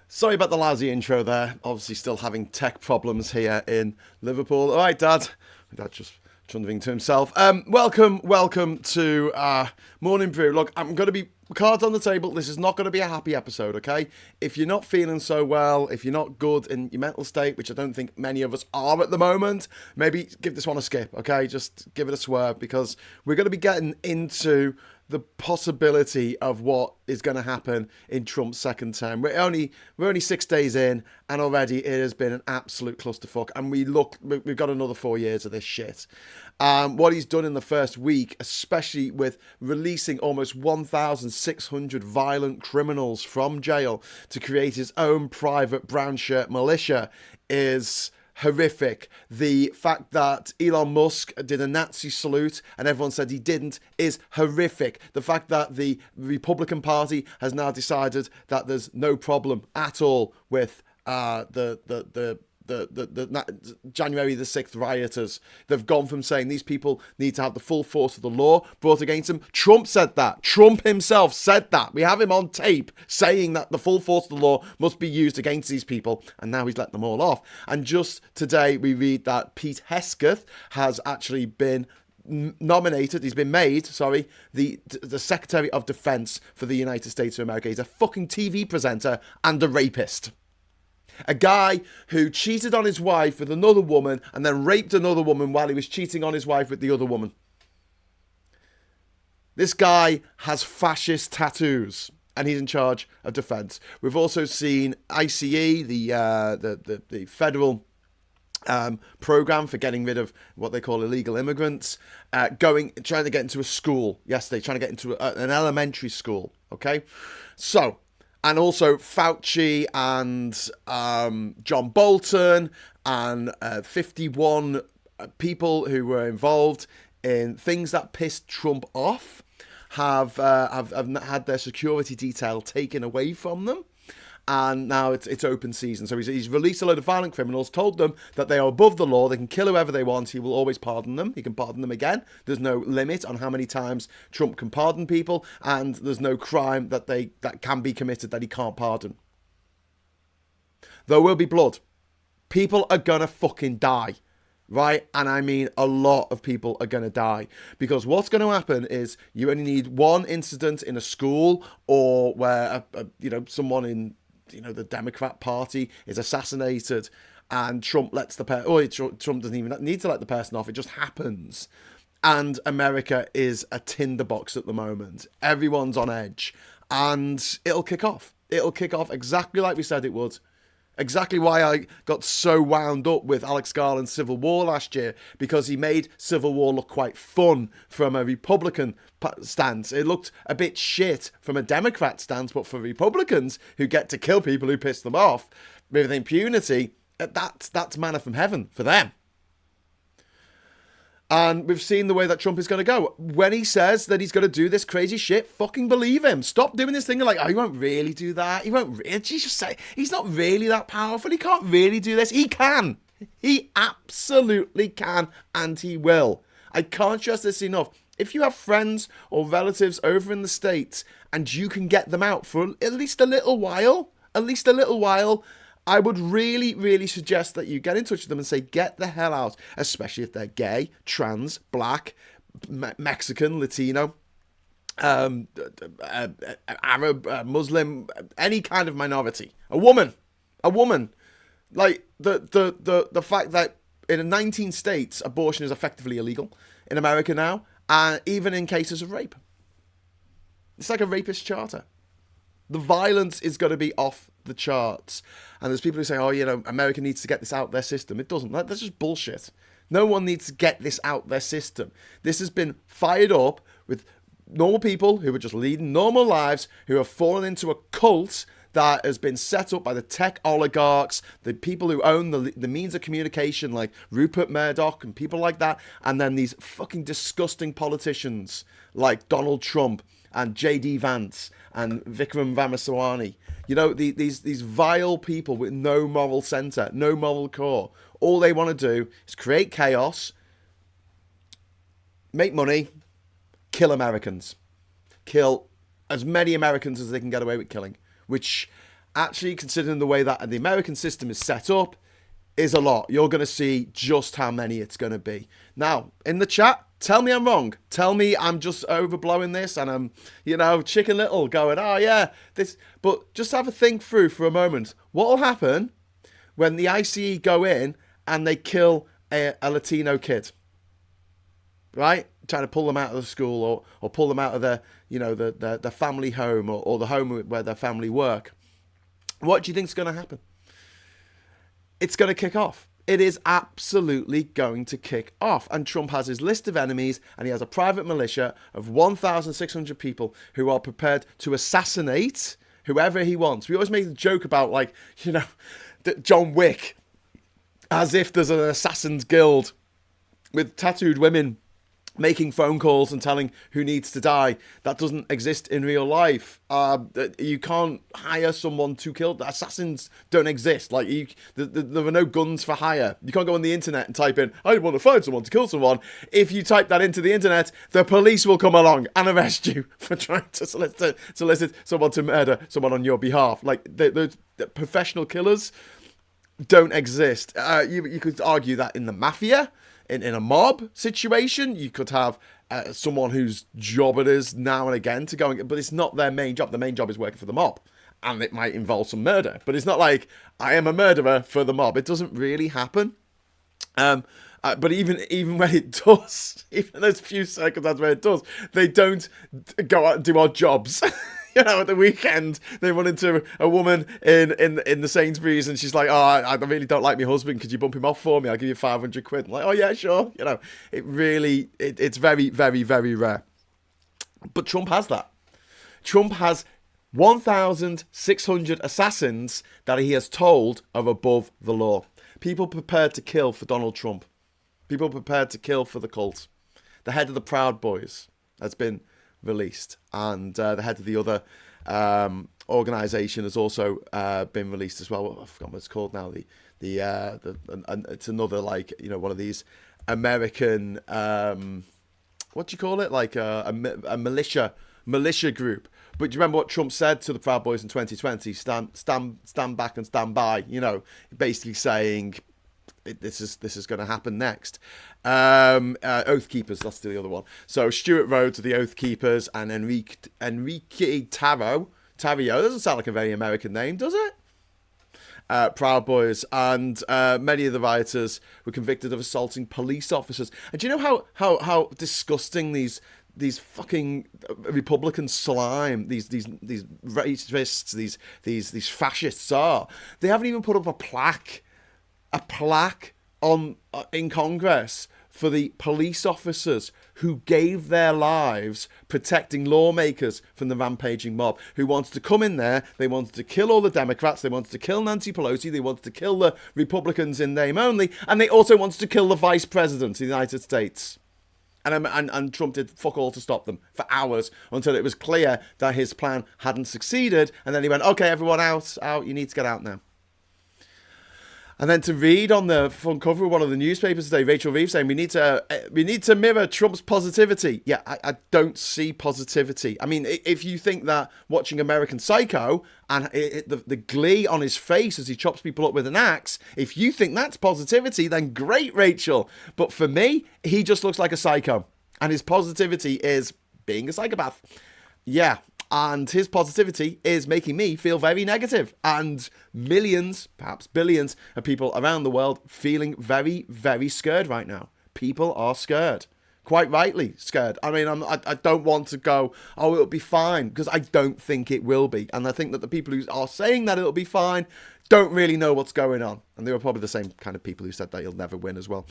Sorry about the lousy intro there. Obviously, still having tech problems here in Liverpool. All right, Dad. My dad just trundling to himself. Welcome to Morning Brew. Look, I'm going to be cards on the table. This is not going to be a happy episode, okay? If you're not feeling so well, if you're not good in your mental state, which I don't think many of us are at the moment, maybe give this one a skip, okay? Just give it a swerve because we're going to be getting into the possibility of what is going to happen in Trump's second term. We're only 6 days in, and already it has been an absolute clusterfuck. And we've got another 4 years of this shit. What he's done in the first week, especially with releasing almost 1,600 violent criminals from jail to create his own private brown shirt militia, is horrific. The fact that Elon Musk did a Nazi salute and everyone said he didn't is horrific. The fact that the Republican Party has now decided that there's no problem at all with the January the 6th rioters. They've gone from saying these people need to have the full force of the law brought against them. Trump said that. Trump himself said that. We have him on tape saying that the full force of the law must be used against these people, and now he's let them all off. And just today we read that Pete Hegseth has actually been nominated, he's been made, the Secretary of Defense for the United States of America. He's a fucking TV presenter and a rapist. A guy who cheated on his wife with another woman and then raped another woman while he was cheating on his wife with the other woman. This guy has fascist tattoos and he's in charge of defense. We've also seen ICE, the federal program for getting rid of what they call illegal immigrants, trying to get into a school yesterday, trying to get into an elementary school. Okay, so. And also Fauci and John Bolton and 51 people who were involved in things that pissed Trump off have had their security detail taken away from them. And now it's open season. So he's released a load of violent criminals, told them that they are above the law, they can kill whoever they want, he will always pardon them, he can pardon them again. There's no limit on how many times Trump can pardon people, and there's no crime that can be committed that he can't pardon. There will be blood. People are gonna fucking die. Right? And I mean a lot of people are going to die, because what's going to happen is you only need one incident in a school or where someone in the Democrat Party is assassinated and Trump lets Trump doesn't even need to let the person off, it just happens. And America is a tinderbox at the moment. Everyone's on edge and it'll kick off exactly like we said it would. Exactly why I got so wound up with Alex Garland's Civil War last year, because he made Civil War look quite fun from a Republican stance. It looked a bit shit from a Democrat stance, but for Republicans who get to kill people who piss them off with impunity, that's manna from heaven for them. And we've seen the way that Trump is going to go. When he says that he's going to do this crazy shit, fucking believe him. Stop doing this thing like, he won't really do that. He won't really. Just say he's not really that powerful. He can't really do this. He can. He absolutely can, and he will. I can't stress this enough. If you have friends or relatives over in the States and you can get them out for at least a little while, I would really, really suggest that you get in touch with them and say, get the hell out, especially if they're gay, trans, black, Mexican, Latino, Arab, Muslim, any kind of minority. A woman. Like, the fact that in 19 states, abortion is effectively illegal in America now, even in cases of rape. It's like a rapist charter. The violence is going to be off the charts. And there's people who say, America needs to get this out their system. It doesn't. That's just bullshit. No one needs to get this out their system. This has been fired up with normal people who are just leading normal lives, who have fallen into a cult that has been set up by the tech oligarchs, the people who own the means of communication like Rupert Murdoch and people like that, and then these fucking disgusting politicians like Donald Trump and J.D. Vance and Vikram Ramaswamy. These vile people with no moral centre, no moral core. All they want to do is create chaos, make money, kill Americans. Kill as many Americans as they can get away with killing. Which actually, considering the way that the American system is set up, is a lot. You're going to see just how many it's going to be. Now, in the chat, tell me I'm wrong. Tell me I'm just overblowing this and I'm, Chicken Little going, oh yeah, this. But just have a think through for a moment. What will happen when the ICE go in and they kill a Latino kid? Right? Trying to pull them out of the school or pull them out of their, their family home or the home where their family work. What do you think is going to happen? It's going to kick off. It is absolutely going to kick off. And Trump has his list of enemies, and he has a private militia of 1,600 people who are prepared to assassinate whoever he wants. We always make the joke about, John Wick, as if there's an assassin's guild with tattooed women making phone calls and telling who needs to die. That doesn't exist in real life. You can't hire someone to kill. Assassins don't exist. There are no guns for hire. You can't go on the internet and type in, I want to find someone to kill someone. If you type that into the internet, the police will come along and arrest you for trying to solicit someone to murder someone on your behalf. The professional killers don't exist. You could argue that in the mafia, in a mob situation, you could have someone whose job it is now and again to go, but it's not their main job. The main job is working for the mob, and it might involve some murder. But it's not like I am a murderer for the mob. It doesn't really happen. But even when it does, even those few circumstances where it does, they don't go out and do odd jobs. At the weekend, they run into a woman in the Sainsbury's and she's like, oh, I really don't like my husband. Could you bump him off for me? I'll give you 500 quid. I'm like, oh, yeah, sure. It's very, very, very rare. But Trump has that. Trump has 1,600 assassins that he has told are above the law. People prepared to kill for Donald Trump. People prepared to kill for the cult. The head of the Proud Boys has been released, and the head of the other organisation has also been released as well. I forgot what it's called now. It's another one of these American what do you call it? A militia group. But do you remember what Trump said to the Proud Boys in 2020? Stand back and stand by. Basically saying this is going to happen next. Oath Keepers, that's the other one. So Stuart Rhodes are the Oath Keepers, and Enrique Tarrio. Doesn't sound like a very American name, does it? Proud Boys, and many of the rioters were convicted of assaulting police officers. And do you know how disgusting these fucking Republican slime, these racists, these fascists are? They haven't even put up a plaque in Congress for the police officers who gave their lives protecting lawmakers from the rampaging mob, who wanted to come in there. They wanted to kill all the Democrats. They wanted to kill Nancy Pelosi. They wanted to kill the Republicans in name only. And they also wanted to kill the vice president of the United States. And Trump did fuck all to stop them for hours until it was clear that his plan hadn't succeeded. And then he went, okay, everyone out, you need to get out now. And then to read on the front cover of one of the newspapers today, Rachel Reeves saying we need to mirror Trump's positivity. Yeah, I don't see positivity. I mean, if you think that watching American Psycho and the glee on his face as he chops people up with an axe, if you think that's positivity, then great, Rachel. But for me, he just looks like a psycho. And his positivity is being a psychopath. Yeah. And his positivity is making me feel very negative. And millions, perhaps billions of people around the world feeling very, very scared right now. People are scared. Quite rightly scared. I mean, I don't want to go, oh, it'll be fine, because I don't think it will be. And I think that the people who are saying that it'll be fine don't really know what's going on. And they were probably the same kind of people who said that he'll never win as well.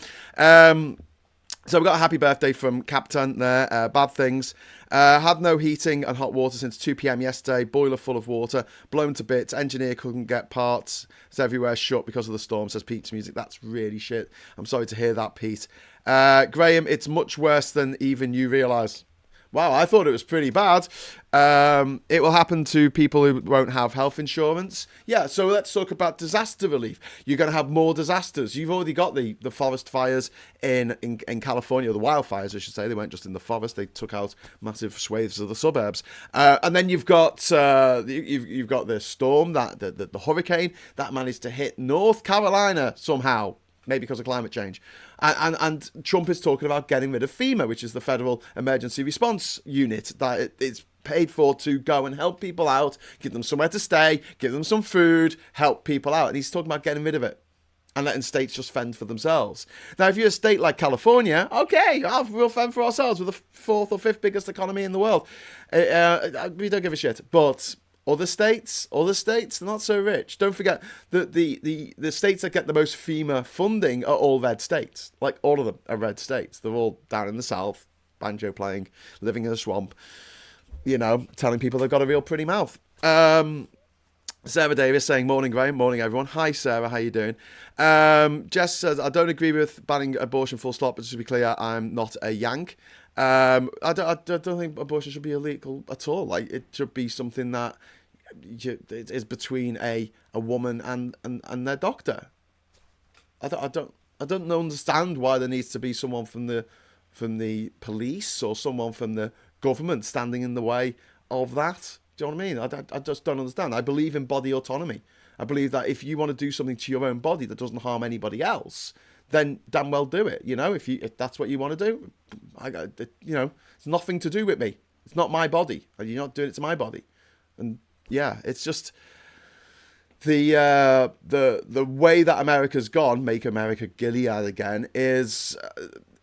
So we got a happy birthday from Captain there. Bad things. Had no heating and hot water since 2 p.m. yesterday. Boiler full of water. Blown to bits. Engineer couldn't get parts. It's everywhere shut because of the storm, says Pete's Music. That's really shit. I'm sorry to hear that, Pete. Graham, it's much worse than even you realise. Wow, I thought it was pretty bad. It will happen to people who won't have health insurance. Yeah, so let's talk about disaster relief. You're going to have more disasters. You've already got the forest fires in California, the wildfires, I should say. They weren't just in the forest; they took out massive swathes of the suburbs. And then you've got the storm, the hurricane that managed to hit North Carolina somehow. Maybe because of climate change. And Trump is talking about getting rid of FEMA, which is the Federal Emergency Response Unit that it's paid for to go and help people out, give them somewhere to stay, give them some food, help people out. And he's talking about getting rid of it and letting states just fend for themselves. Now, if you're a state like California, okay, we'll fend for ourselves. We're the fourth or fifth biggest economy in the world. We don't give a shit. But other states, they're not so rich. Don't forget that the states that get the most FEMA funding are all red states. Like, all of them are red states. They're all down in the south, banjo playing, living in a swamp, telling people they've got a real pretty mouth. Sarah Davis saying, morning, Graham. Morning, everyone. Hi, Sarah. How you doing? Jess says, I don't agree with banning abortion full stop, but just to be clear, I'm not a Yank. I don't think abortion should be illegal at all. Like, it should be something that it is between a woman and their doctor. I don't understand why there needs to be someone from the police or someone from the government standing in the way of that. Do you know what I mean? I just don't understand. I believe in body autonomy. I believe that if you want to do something to your own body that doesn't harm anybody else, then damn well do it. If that's what you want to do, it's nothing to do with me. It's not my body. You're not doing it to my body. And yeah, it's just the way that America's gone, make America Gilead again, is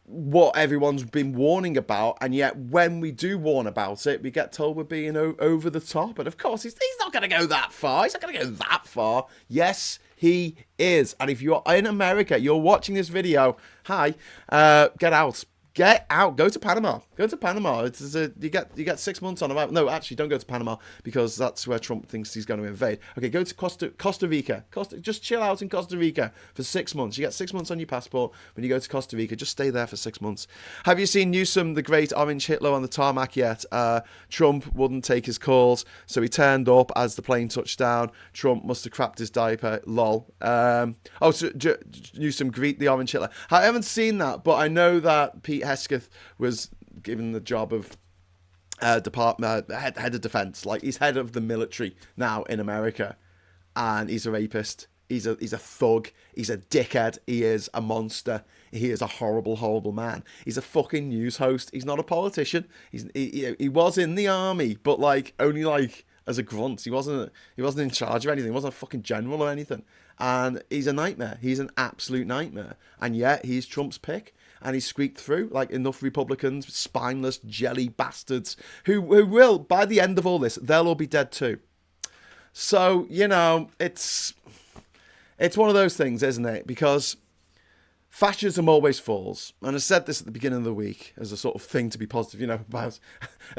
what everyone's been warning about. And yet when we do warn about it, we get told we're being over the top. And of course, he's not going to go that far. He's not going to go that far. Yes, he is. And if you're in America, you're watching this video, hi, get out. Get out. Go to Panama. Go to Panama. You get 6 months on arrival. No, actually, don't go to Panama because that's where Trump thinks he's going to invade. Okay, go to Costa Rica. Just chill out in Costa Rica for 6 months. You get 6 months on your passport when you go to Costa Rica. Just stay there for 6 months. Have you seen Newsom, the great orange Hitler, on the tarmac yet? Trump wouldn't take his calls, so he turned up as the plane touched down. Trump must have crapped his diaper. Lol. Newsom, greet the orange Hitler. I haven't seen that, but I know that Pete Hesketh was given the job of head of defense. Like, he's head of the military now in America, and he's a rapist. He's a thug. He's a dickhead. He is a monster. He is a horrible man. He's a fucking news host. He's not a politician. He was in the army, but only as a grunt. He wasn't in charge of anything. He wasn't a fucking general or anything. And he's a nightmare. He's an absolute nightmare. And yet he's Trump's pick. And he squeaked through like enough Republicans, spineless jelly bastards, who will, by the end of all this, they'll all be dead too. So, it's one of those things, isn't it? Because fascism always falls. And I said this at the beginning of the week as a sort of thing to be positive, about.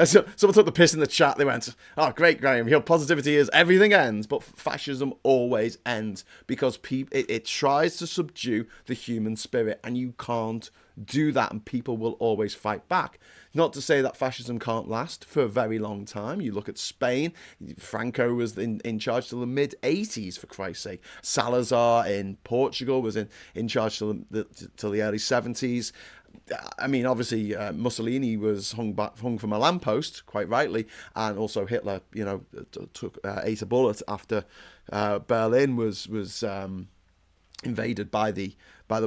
Someone took the piss in the chat. They went, oh, great, Graham. Your positivity is everything ends. But fascism always ends because it tries to subdue the human spirit. And you can't do that, and people will always fight back. Not to say that fascism can't last for a very long time. You look at Spain. Franco was in charge till the mid-80s, for Christ's sake. Salazar in Portugal was in charge till the early 70s. I mean, obviously, Mussolini was hung from a lamppost, quite rightly, and also Hitler, ate a bullet after Berlin was invaded by the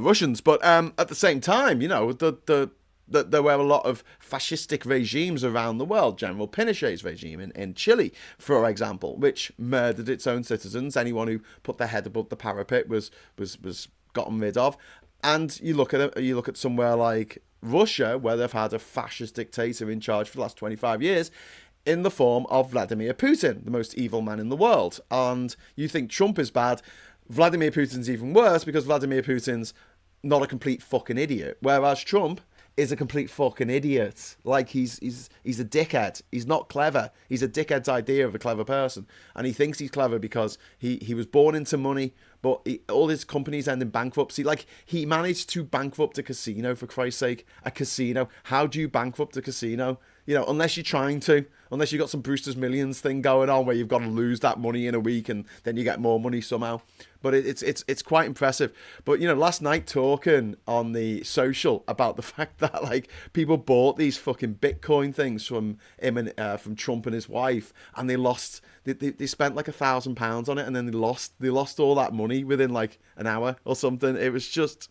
Russians. But at the same time, there were a lot of fascistic regimes around the world. General Pinochet's regime in Chile, for example, which murdered its own citizens. Anyone who put their head above the parapet was gotten rid of. And you look at somewhere like Russia, where they've had a fascist dictator in charge for the last 25 years, in the form of Vladimir Putin, the most evil man in the world. And you think Trump is bad. Vladimir Putin's even worse because Vladimir Putin's not a complete fucking idiot, whereas Trump is a complete fucking idiot. Like, he's a dickhead. He's not clever. He's a dickhead's idea of a clever person, and he thinks he's clever because he was born into money, but all his companies end in bankruptcy. Like, he managed to bankrupt a casino, for Christ's sake. A casino. How do you bankrupt a casino? Unless you're trying to. Unless you've got some Brewster's Millions thing going on where you've got to lose that money in a week and then you get more money somehow. But it's quite impressive. But, last night talking on the social about the fact that, like, people bought these fucking Bitcoin things from him and from Trump and his wife, and they lost... They spent like £1,000 on it, and then they lost all that money within like an hour or something. It was just...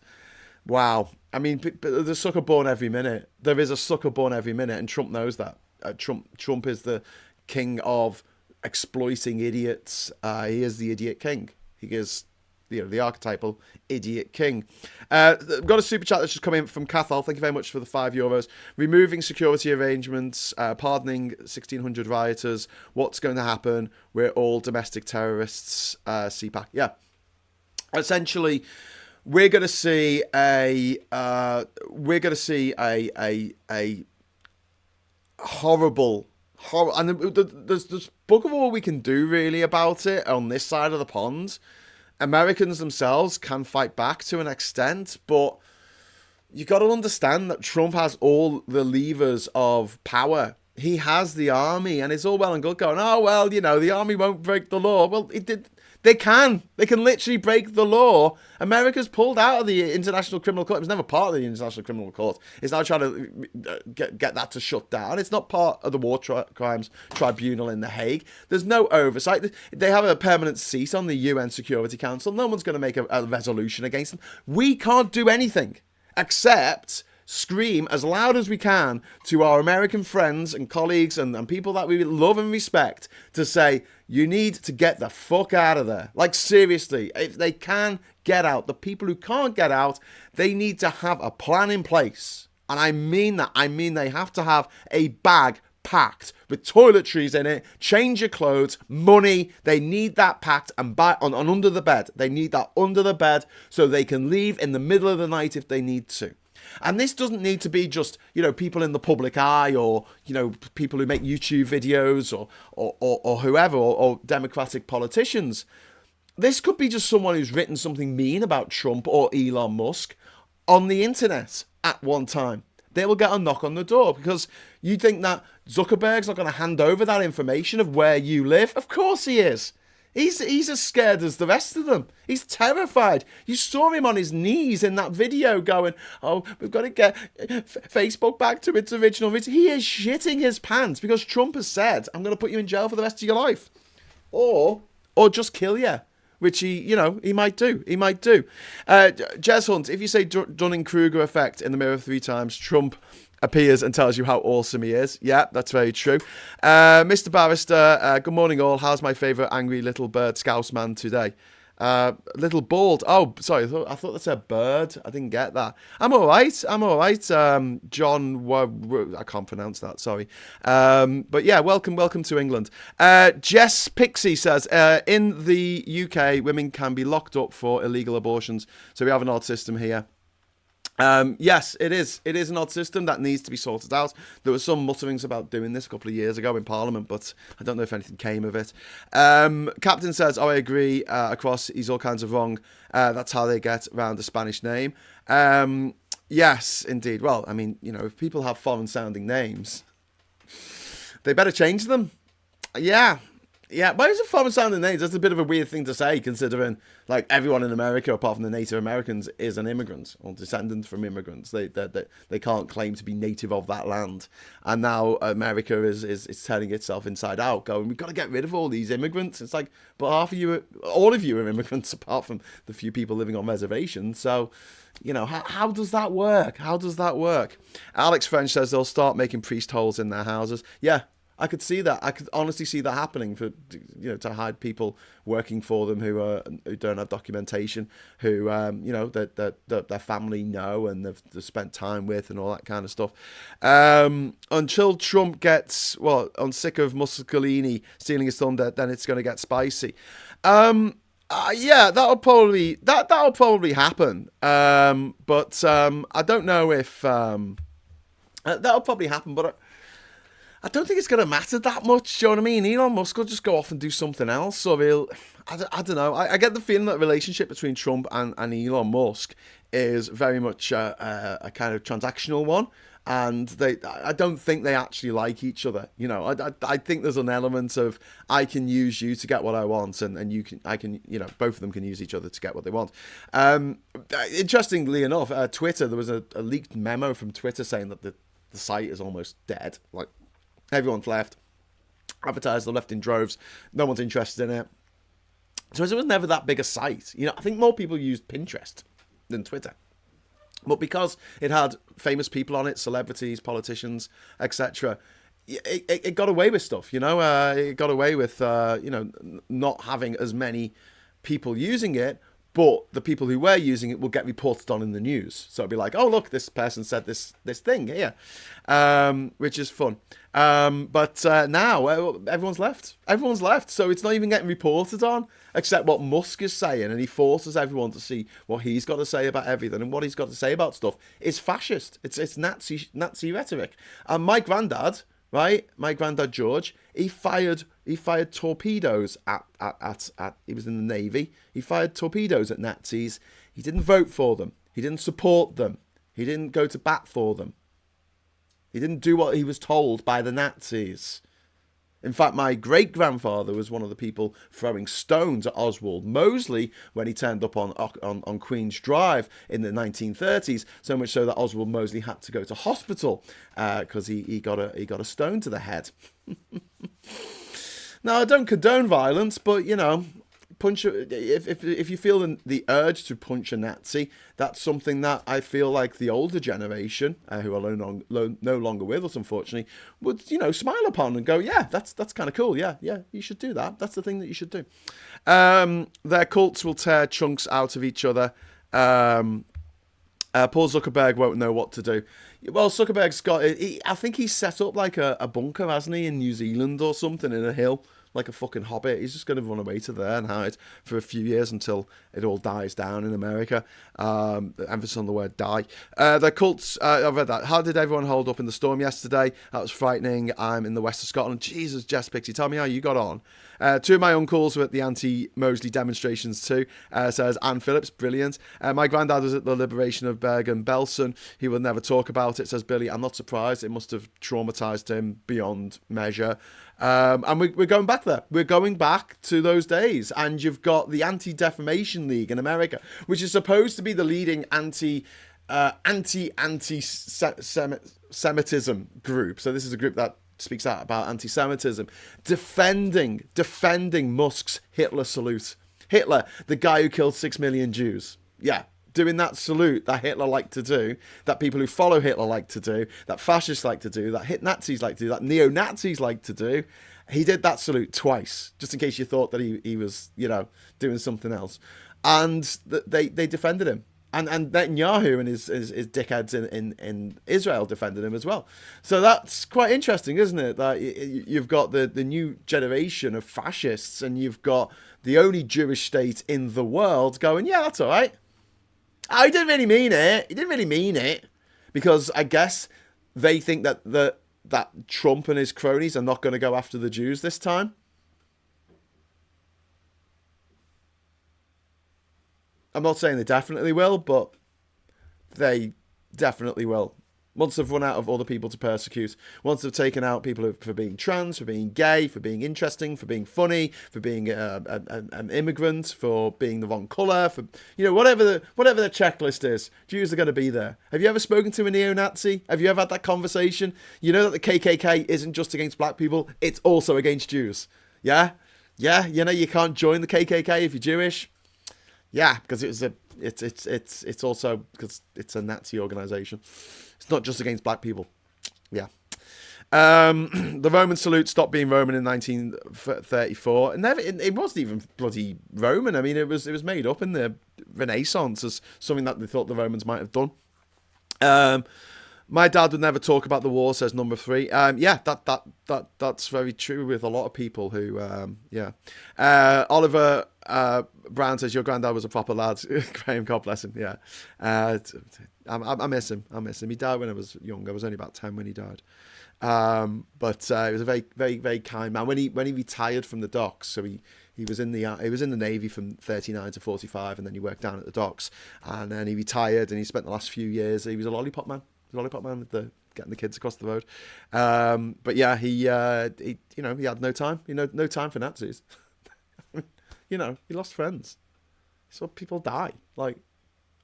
Wow. I mean, there's a sucker born every minute. There is a sucker born every minute, and Trump knows that. Trump is the king of exploiting idiots. He is the idiot king. He is, the archetypal idiot king. Got a super chat that's just come in from Cathal. Thank you very much for the €5. Removing security arrangements, pardoning 1,600 rioters. What's going to happen? We're all domestic terrorists. CPAC. Yeah. Essentially, we're going to see a horrible, and there's book of all we can do really about it on this side of the pond. Americans themselves can fight back to an extent, but you got to understand that Trump has all the levers of power. He has the army, and it's all well and good going, oh, well, the army won't break the law. Well, it did. They can literally break the law. America's pulled out of the International Criminal Court. It was never part of the International Criminal Court. It's now trying to get that to shut down. It's not part of the War Crimes Tribunal in The Hague. There's no oversight. They have a permanent seat on the UN Security Council. No one's going to make a resolution against them. We can't do anything except scream as loud as we can to our American friends and colleagues and people that we love and respect to say, you need to get the fuck out of there. Like, seriously, if they can get out, the people who can't get out, they need to have a plan in place. And I mean that. I mean they have to have a bag packed with toiletries in it, change your clothes, money. They need that packed and under the bed. They need that under the bed so they can leave in the middle of the night if they need to. And this doesn't need to be just, people in the public eye or, people who make YouTube videos or whoever, or Democratic politicians. This could be just someone who's written something mean about Trump or Elon Musk on the internet at one time. They will get a knock on the door because you think that Zuckerberg's not going to hand over that information of where you live. Of course he is. He's as scared as the rest of them. He's terrified. You saw him on his knees in that video going, oh, we've got to get Facebook back to its original. He is shitting his pants because Trump has said, I'm going to put you in jail for the rest of your life. Or just kill you, which he might do. He might do. Jez Hunt, if you say Dunning-Kruger effect in the mirror 3 times, Trump appears and tells you how awesome he is. Yeah, that's very true. Mr. Barrister, good morning all. How's my favourite angry little bird scouse man today? Little bald. Oh, sorry. I thought that said bird. I didn't get that. I'm all right. John, I can't pronounce that. Sorry. But yeah, welcome to England. Jess Pixie says, in the UK, women can be locked up for illegal abortions. So we have an odd system here. Yes, it is. It is an odd system that needs to be sorted out. There were some mutterings about doing this a couple of years ago in Parliament, but I don't know if anything came of it. Captain says, I agree, across, he's all kinds of wrong. That's how they get around the Spanish name. Yes, indeed. Well, I mean, if people have foreign sounding names, they better change them. Yeah. Why is it foreign sounding names? That's a bit of a weird thing to say, considering like everyone in America, apart from the Native Americans, is an immigrant or descendant from immigrants. They can't claim to be native of that land. And now America is turning itself inside out, going, we've got to get rid of all these immigrants. It's like, but all of you are immigrants, apart from the few people living on reservations. So, how does that work? How does that work? Alex French says they'll start making priest holes in their houses. Yeah. I could see that. I could honestly see that happening for, to hide people working for them who don't have documentation, who, that their family know and they've spent time with and all that kind of stuff. Until Trump gets, on sick of Mussolini stealing his thunder, then it's going to get spicy. Yeah, that'll probably happen. But I don't know if that'll probably happen, but. I don't think it's going to matter that much. Do you know what I mean? Elon Musk will just go off and do something else, or I don't know. I get the feeling that the relationship between Trump and Elon Musk is very much a kind of transactional one, and I don't think they actually like each other. You know, I think there's an element of I can use you to get what I want, and I can, you know, both of them can use each other to get what they want. Interestingly enough, Twitter, there was a leaked memo from Twitter saying that the site is almost dead. Like, everyone's left. Advertisers are left in droves. No one's interested in it. So it was never that big a site. You know, I think more people used Pinterest than Twitter. But because it had famous people on it, celebrities, politicians, etc., it got away with stuff, you know? It got away with, you know, not having as many people using it, but the people who were using it will get reported on in the news. So it'll be like, oh, look, this person said this thing here, which is fun. But now everyone's left. Everyone's left. So it's not even getting reported on, except what Musk is saying. And he forces everyone to see what he's got to say about everything. And what he's got to say about stuff is fascist. It's Nazi rhetoric. And my granddad, right? My granddad George, he fired torpedoes at he was in the Navy. He fired torpedoes at Nazis. He didn't vote for them. He didn't support them. He didn't go to bat for them. He didn't do what he was told by the Nazis. In fact, my great-grandfather was one of the people throwing stones at Oswald Mosley when he turned up on Queen's Drive in the 1930s, so much so that Oswald Mosley had to go to hospital because he got a stone to the head. Now, I don't condone violence, but, you know, if you feel the urge to punch a Nazi, that's something that I feel like the older generation, who are no longer with us, unfortunately, would, you know, smile upon and go, yeah, that's kind of cool. Yeah, you should do that. That's the thing that you should do. Their cults will tear chunks out of each other. Paul Zuckerberg won't know what to do. Well, Zuckerberg's got, I think he's set up like a bunker, hasn't he, in New Zealand or something, in a hill, like a fucking hobbit. He's just going to run away to there and hide for a few years until it all dies down in America. Emphasis on the word die. The cults, I've read that. How did everyone hold up in the storm yesterday? That was frightening. I'm in the west of Scotland. Jesus, Jess Pixie, tell me how you got on. Two of my uncles were at the anti-Mosley demonstrations too, says Anne Phillips. Brilliant. My granddad was at the liberation of Bergen-Belsen. He will never talk about it, says Billy. I'm not surprised. It must have traumatised him beyond measure. And we're going back there. We're going back to those days. And you've got the Anti-Defamation League in America, which is supposed to be the leading anti-Semitism group. So this is a group that speaks out about anti-Semitism, defending Musk's Hitler salute. Hitler, the guy who killed 6 million Jews. Yeah, doing that salute that Hitler liked to do, that people who follow Hitler like to do, that fascists like to do, that Nazis like to do, that neo-Nazis like to do. He did that salute twice, just in case you thought that he was, you know, doing something else. And they defended him. And Netanyahu and his dickheads in Israel defended him as well. So that's quite interesting, isn't it? That you've got the new generation of fascists, and you've got the only Jewish state in the world going, yeah, that's all right. Oh, he didn't really mean it. He didn't really mean it. Because I guess they think that Trump and his cronies are not going to go after the Jews this time. I'm not saying they definitely will, but they definitely will. Once they've run out of other people to persecute, once they've taken out people for being trans, for being gay, for being interesting, for being funny, for being an immigrant, for being the wrong colour, for, you know, whatever the checklist is, Jews are going to be there. Have you ever spoken to a neo-Nazi? Have you ever had that conversation? You know that the KKK isn't just against black people; it's also against Jews. Yeah. You know you can't join the KKK if you're Jewish. Yeah, because it's also because it's a Nazi organization. It's not just against black people. Yeah. The Roman salute stopped being Roman in 1934. It wasn't even bloody Roman. I mean, it was made up in the Renaissance as something that they thought the Romans might have done. My dad would never talk about the war, says number 3. Yeah, that's very true with a lot of people who, Oliver Brown says, your granddad was a proper lad. Graham, God bless him. Yeah. I miss him. He died when I was young. I was only about 10 when he died. But he was a very, very, very kind man. When he retired from the docks, so he was in the Navy from 39 to 45, and then he worked down at the docks, and then he retired, and he spent the last few years. He was a lollipop man. With getting the kids across the road. But yeah, he had no time. No time for Nazis. He lost friends. So people die,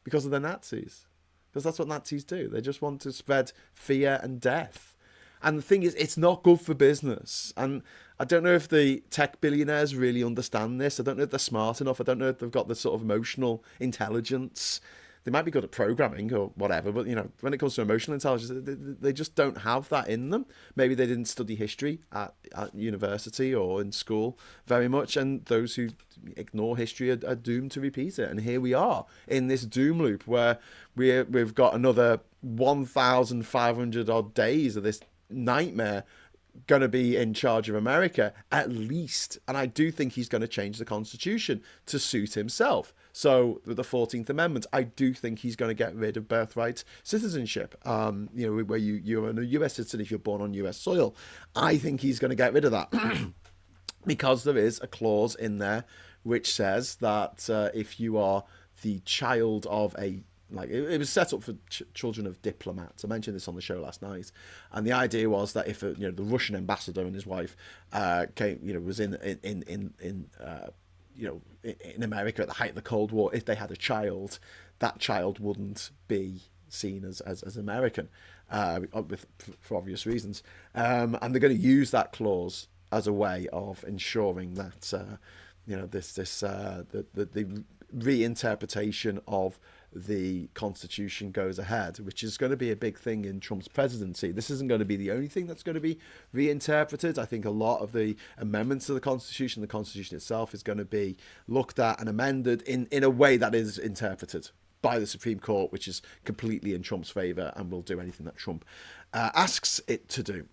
because of the Nazis. Because that's what Nazis do. They just want to spread fear and death. And the thing is, it's not good for business. And I don't know if the tech billionaires really understand this. I don't know if they're smart enough. I don't know if they've got the sort of emotional intelligence. They might be good at programming or whatever, but when it comes to emotional intelligence, they just don't have that in them. Maybe they didn't study history at university or in school very much, and those who ignore history are doomed to repeat it. And here we are in this doom loop where we've got another 1,500 odd days of this nightmare going to be in charge of America at least. And I do think he's going to change the Constitution to suit himself. So with the 14th Amendment, I do think he's going to get rid of birthright citizenship, where you're a US citizen if you're born on US soil. I think he's going to get rid of that because there is a clause in there which says that if you are the child of it was set up for children of diplomats. I mentioned this on the show last night, and the idea was that if the Russian ambassador and his wife was in America at the height of the Cold War, if they had a child, that child wouldn't be seen as American, for obvious reasons, and they're going to use that clause as a way of ensuring that the reinterpretation of the Constitution goes ahead, which is going to be a big thing in Trump's presidency. This isn't going to be the only thing that's going to be reinterpreted. I think a lot of the amendments to the Constitution itself is going to be looked at and amended in a way that is interpreted by the Supreme Court, which is completely in Trump's favour and will do anything that Trump asks it to do.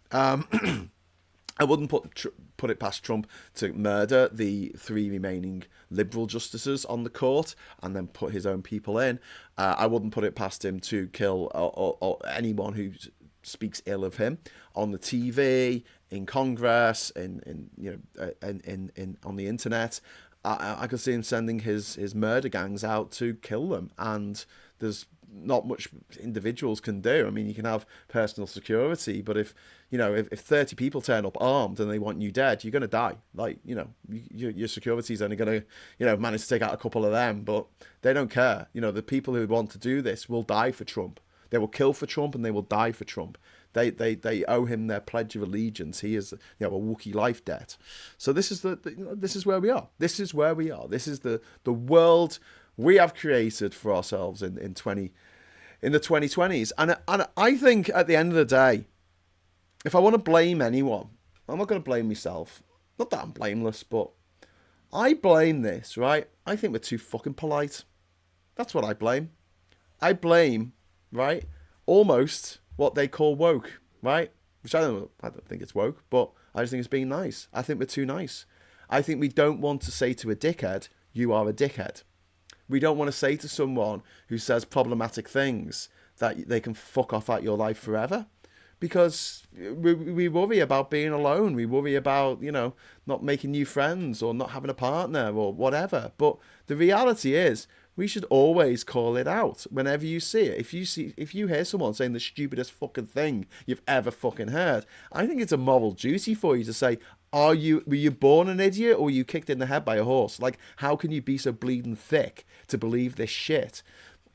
I wouldn't put it past Trump to murder the 3 remaining Liberal justices on the court and then put his own people in. I wouldn't put it past him to kill or anyone who speaks ill of him on the TV, in Congress, on the internet. I could see him sending his murder gangs out to kill them, and there's not much individuals can do. I mean, you can have personal security, but if 30 people turn up armed and they want you dead, you're going to die. Your security is only going to, manage to take out a couple of them, but they don't care. The people who want to do this will die for Trump. They will kill for Trump and they will die for Trump. They owe him their pledge of allegiance. He is a Wookiee life debt. So this is this is where we are. This is where we are. This is the world we have created for ourselves in the 2020s. And I think at the end of the day, if I want to blame anyone, I'm not going to blame myself. Not that I'm blameless, but I blame this, right? I think we're too fucking polite. That's what I blame. I blame, right, almost what they call woke, right? Which I don't think it's woke, but I just think it's being nice. I think we're too nice. I think we don't want to say to a dickhead, you are a dickhead. We don't want to say to someone who says problematic things that they can fuck off out your life forever, because we worry about being alone. We worry about, not making new friends or not having a partner or whatever. But the reality is we should always call it out whenever you see it. If you hear someone saying the stupidest fucking thing you've ever fucking heard, I think it's a moral duty for you to say, were you born an idiot or were you kicked in the head by a horse? How can you be so bleeding thick to believe this shit?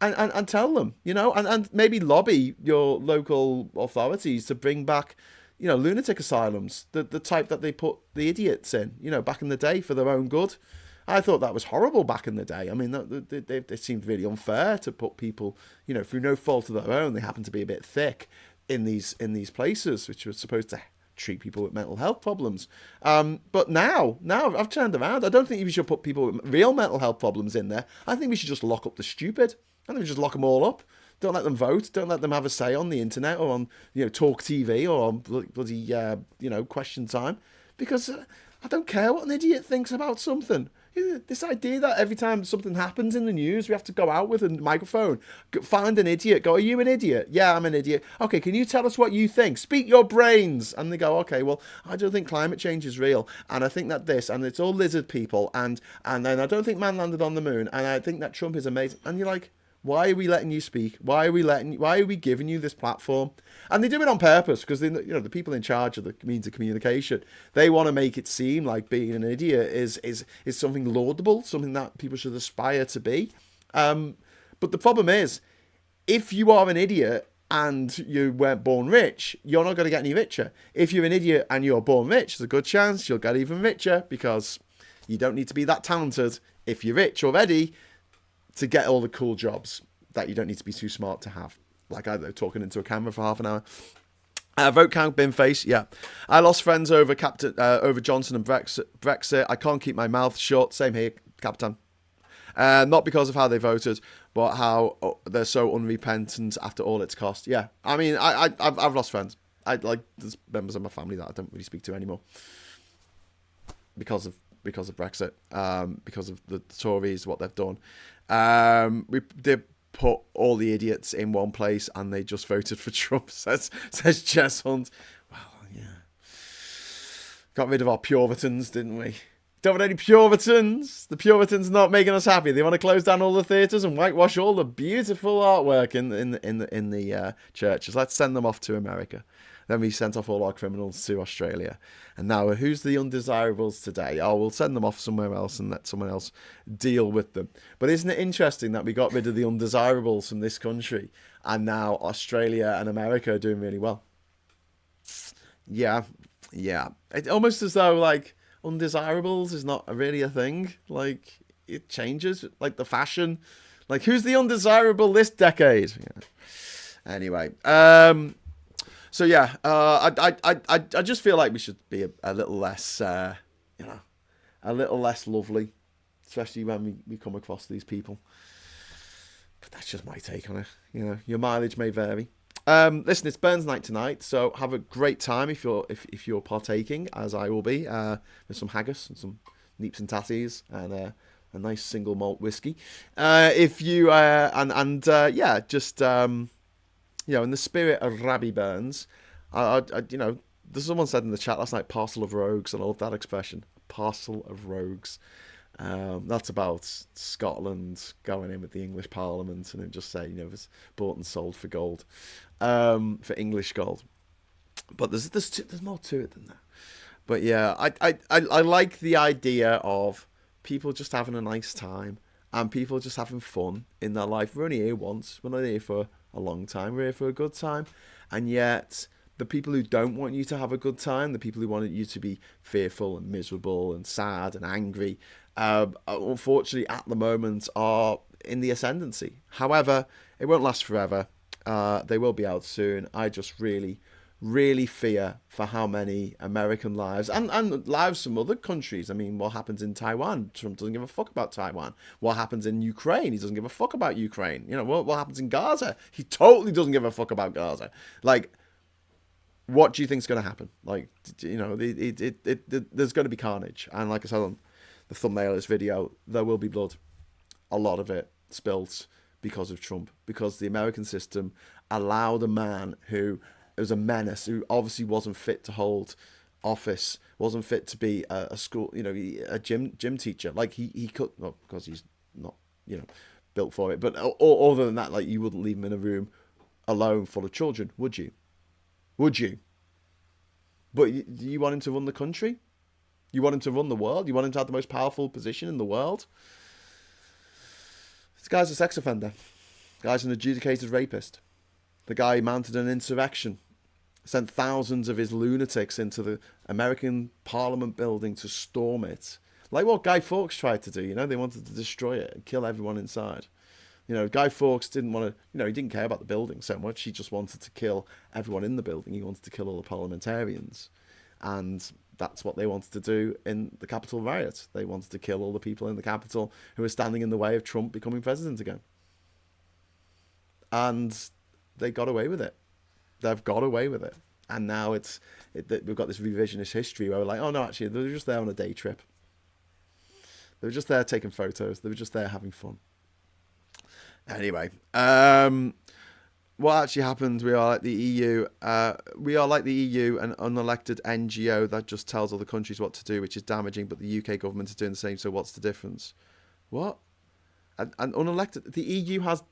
And tell them, and maybe lobby your local authorities to bring back, lunatic asylums, the type that they put the idiots in, back in the day for their own good. I thought that was horrible back in the day. I mean, it seemed really unfair to put people, through no fault of their own, they happen to be a bit thick in these places, which were supposed to treat people with mental health problems. But now I've turned around. I don't think we should put people with real mental health problems in there. I think we should just lock up the stupid. I think we should just lock them all up. Don't let them vote. Don't let them have a say on the internet or on, Talk TV or on bloody, Question Time. Because I don't care what an idiot thinks about something. This idea that every time something happens in the news, we have to go out with a microphone, find an idiot, go, are you an idiot? Yeah, I'm an idiot. Okay, can you tell us what you think? Speak your brains. And they go, okay, well, I don't think climate change is real. And I think that this, and it's all lizard people. And then I don't think man landed on the moon. And I think that Trump is amazing. And you're like, why are we letting you speak? Why are we giving you this platform? And they do it on purpose because the people in charge of the means of communication, they want to make it seem like being an idiot is something laudable, something that people should aspire to be. But the problem is, if you are an idiot and you weren't born rich, you're not going to get any richer. If you're an idiot and you're born rich, there's a good chance you'll get even richer because you don't need to be that talented if you're rich already to get all the cool jobs that you don't need to be too smart to have. Like, I don't know, talking into a camera for half an hour. Vote count, bin face, yeah. I lost friends over Johnson and Brexit. I can't keep my mouth shut. Same here, Captain. Not because of how they voted, but how they're so unrepentant after all it's cost. Yeah, I mean, I've lost friends. There's members of my family that I don't really speak to anymore because of Brexit, because of the Tories, what they've done. We did put all the idiots in one place and they just voted for Trump, says Jess Hunt. Well, yeah. Got rid of our Puritans, didn't we? Don't want any Puritans. The Puritans are not making us happy. They want to close down all the theatres and whitewash all the beautiful artwork in the churches. Let's send them off to America. Then we sent off all our criminals to Australia. And now, who's the undesirables today? Oh, we'll send them off somewhere else and let someone else deal with them. But isn't it interesting that we got rid of the undesirables from this country and now Australia and America are doing really well? Yeah. It's almost as though, like, undesirables is not really a thing. Like, it changes, like the fashion. Like, who's the undesirable this decade? Yeah. Anyway, so yeah, I just feel like we should be a little less, a little less lovely, especially when we come across these people. But that's just my take on it. Your mileage may vary. Listen, it's Burns night tonight, so have a great time if you're partaking, as I will be, with some haggis and some neeps and tatties and a nice single malt whiskey. If you in the spirit of Rabbi Burns, there's someone said in the chat last night, parcel of rogues, and I love that expression, parcel of rogues. That's about Scotland going in with the English Parliament and then just saying, it's bought and sold for gold, for English gold. But there's more to it than that. But yeah, I like the idea of people just having a nice time and people just having fun in their life. We're only here once. We're not here for a long time. We're here for a good time. And yet, the people who don't want you to have a good time, the people who want you to be fearful and miserable and sad and angry, unfortunately, at the moment, are in the ascendancy. However, it won't last forever. They will be out soon. I just really, really fear for how many American lives and lives from other countries. I mean, what happens in Taiwan? Trump doesn't give a fuck about Taiwan. What happens in Ukraine? He doesn't give a fuck about Ukraine. What happens in Gaza? He totally doesn't give a fuck about Gaza. Like, what do you think is going to happen? Like, there's going to be carnage. And like I said on the thumbnail of this video, there will be blood. A lot of it spilt because of Trump. Because the American system allowed a man who was a menace, who obviously wasn't fit to hold office, wasn't fit to be a school, a gym teacher. Like, he could, well, because he's not, built for it. But other than that, like, you wouldn't leave him in a room alone full of children, would you? Would you? But you want him to run the country? You want him to run the world? You want him to have the most powerful position in the world? This guy's a sex offender. The guy's an adjudicated rapist. The guy mounted an insurrection, sent thousands of his lunatics into the American Parliament building to storm it. Like what Guy Fawkes tried to do, they wanted to destroy it and kill everyone inside. Guy Fawkes didn't want to, he didn't care about the building so much. He just wanted to kill everyone in the building. He wanted to kill all the parliamentarians. And that's what they wanted to do in the Capitol riot. They wanted to kill all the people in the Capitol who were standing in the way of Trump becoming president again. And they got away with it. They've got away with it. And now we've got this revisionist history where we're like, oh no, actually, they're just there on a day trip. They were just there taking photos. They were just there having fun. Anyway, what actually happened? We are like the EU. We are like the EU, an unelected NGO that just tells other countries what to do, which is damaging. But the UK government is doing the same. So what's the difference? What? And unelected. The EU has.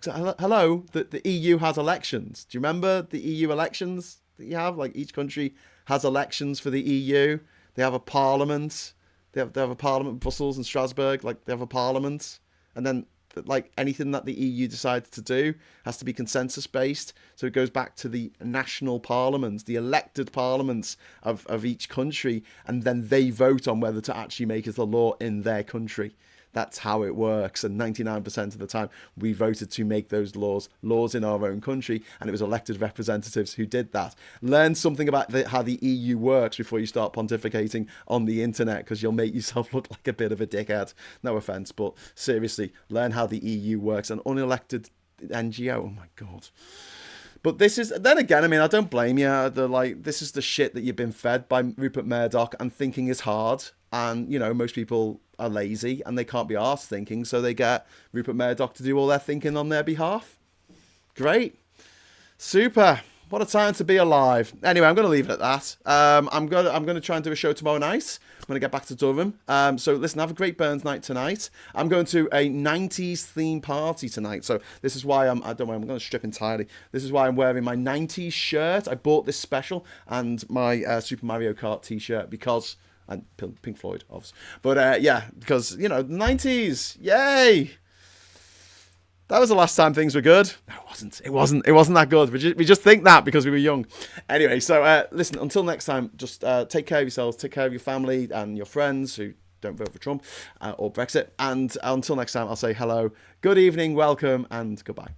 Hello. The EU has elections. Do you remember the EU elections that you have? Like each country has elections for the EU. They have a parliament. They have a parliament in Brussels and Strasbourg. Like they have a parliament, and then like anything that the EU decides to do has to be consensus based. So it goes back to the national parliaments, the elected parliaments of each country, and then they vote on whether to actually make it a law in their country. That's how it works. And 99% of the time, we voted to make those laws in our own country. And it was elected representatives who did that. Learn something about how the EU works before you start pontificating on the internet, because you'll make yourself look like a bit of a dickhead. No offense, but seriously, learn how the EU works. An unelected NGO. Oh my God. But this is, then again, I mean, I don't blame you. This is the shit that you've been fed by Rupert Murdoch, and thinking is hard. And, you know, most people are lazy and they can't be arsed thinking, so they get Rupert Murdoch to do all their thinking on their behalf. Great. Super. What a time to be alive. Anyway, I'm going to leave it at that. I'm going to try and do a show tomorrow night. I'm going to get back to Durham. So listen, have a great Burns night tonight. I'm going to a 90s theme party tonight. So this is why I'm going to strip entirely. This is why I'm wearing my 90s shirt. I bought this special and my Super Mario Kart t-shirt because... and Pink Floyd, obviously. But yeah, because, you know, the 90s, yay! That was the last time things were good. No, it wasn't. It wasn't that good. We just think that because we were young. Anyway, so listen, until next time, just take care of yourselves, take care of your family and your friends who don't vote for Trump or Brexit. And until next time, I'll say hello, good evening, welcome, and goodbye.